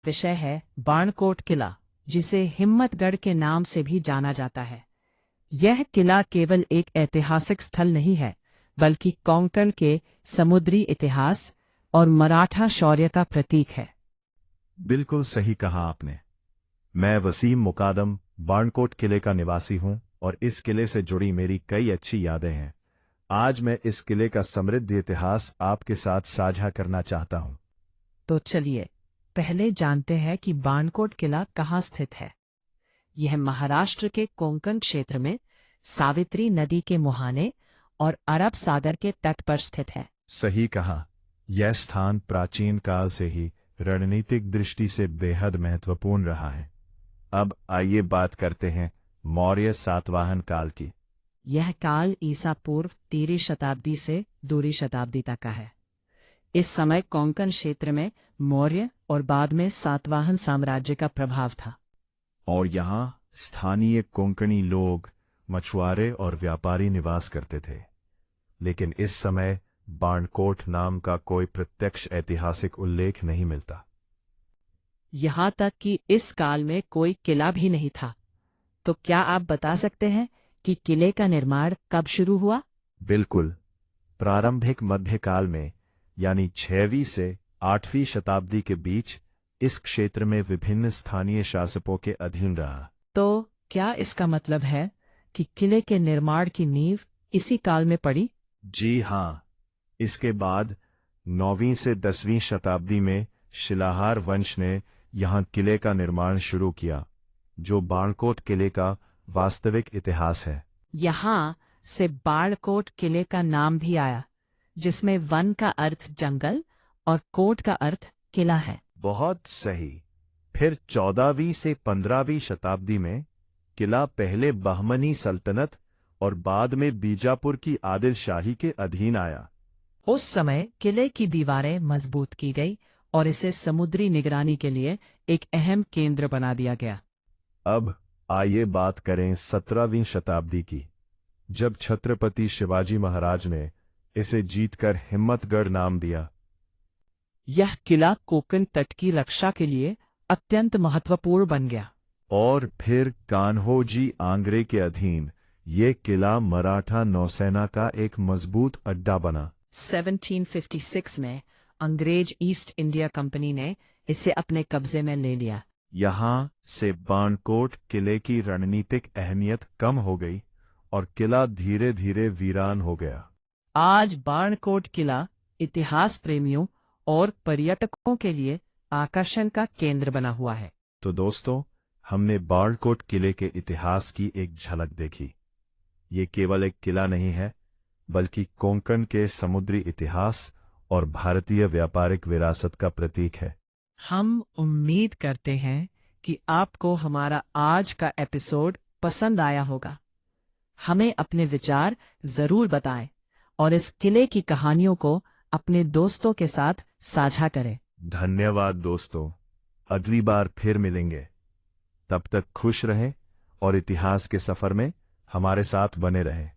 विषय है बाणकोट किला, जिसे हिम्मतगढ़ के नाम से भी जाना जाता है। यह किला केवल एक ऐतिहासिक स्थल नहीं है, बल्कि कोंकण के समुद्री इतिहास और मराठा शौर्य का प्रतीक है। बिल्कुल सही कहा आपने। मैं वसीम मुकादम बाणकोट किले का निवासी हूं और इस किले से जुड़ी मेरी कई अच्छी यादें हैं। आज मैं इस किले का समृद्ध इतिहास आपके साथ साझा करना चाहता हूं। तो चलिए पहले जानते हैं कि बाणकोट किला कहाँ स्थित है। यह महाराष्ट्र के कोंकण क्षेत्र में सावित्री नदी के मुहाने और अरब सागर के तट पर स्थित है। सही कहा। यह स्थान प्राचीन काल से ही रणनीतिक दृष्टि से बेहद महत्वपूर्ण रहा है। अब आइए बात करते हैं मौर्य सातवाहन काल की। यह काल ईसा पूर्व 3वीं शताब्दी से 2वीं शताब्दी तक का है। इस समय कोंकण क्षेत्र में मौर्य और बाद में सातवाहन साम्राज्य का प्रभाव था। और यहाँ स्थानीय कोंकणी लोग, मछुआरे और व्यापारी निवास करते थे। लेकिन इस समय बाणकोट नाम का कोई प्रत्यक्ष ऐतिहासिक उल्लेख नहीं मिलता। यहाँ तक कि इस काल में कोई किला भी नहीं था। तो क्या आप बता सकते हैं कि किले का निर्माण कब शुरू हुआ? बिल्कुल। प्रारंभिक मध्यकाल में, यानी 6वीं से 8वीं शताब्दी के बीच, इस क्षेत्र में विभिन्न स्थानीय शासकों के अधीन रहा। तो क्या इसका मतलब है कि किले के निर्माण की नींव इसी काल में पड़ी? जी हाँ। इसके बाद 9वीं से 10वीं शताब्दी में शिलाहार वंश ने यहाँ किले का निर्माण शुरू किया, जो बाणकोट किले का वास्तविक इतिहास है। यहाँ से बाणकोट किले का नाम भी आया, जिसमें वन का अर्थ जंगल और कोट का अर्थ किला है। बहुत सही। फिर 14वीं से 15वीं शताब्दी में किला पहले बहमनी सल्तनत और बाद में बीजापुर की आदिल शाही के अधीन आया। उस समय किले की दीवारें मजबूत की गई और इसे समुद्री निगरानी के लिए एक अहम केंद्र बना दिया गया। अब आइए बात करें 17वीं शताब्दी की, जब छत्रपति शिवाजी महाराज ने इसे जीतकर हिम्मतगढ़ नाम दिया। यह किला कोंकण तट की रक्षा के लिए अत्यंत महत्वपूर्ण बन गया। और फिर कान्होजी आंग्रे के अधीन ये किला मराठा नौसेना का एक मजबूत अड्डा बना। 1756 में अंग्रेज ईस्ट इंडिया कंपनी ने इसे अपने कब्जे में ले लिया। यहाँ से बाणकोट किले की रणनीतिक अहमियत कम हो गई और किला धीरे धीरे वीरान हो गया। आज बाणकोट किला इतिहास प्रेमियों और पर्यटकों के लिए आकर्षण का केंद्र बना हुआ है। तो दोस्तों, हमने बाणकोट किले के इतिहास की एक झलक देखी। ये केवल एक किला नहीं है, बल्कि कोंकण के समुद्री इतिहास और भारतीय व्यापारिक विरासत का प्रतीक है। हम उम्मीद करते हैं कि आपको हमारा आज का एपिसोड पसंद आया होगा। हमें अपने विचार जरूर बताएं और इस किले की कहानियों को अपने दोस्तों के साथ साझा करें। धन्यवाद दोस्तों। अगली बार फिर मिलेंगे। तब तक खुश रहें और इतिहास के सफर में हमारे साथ बने रहें।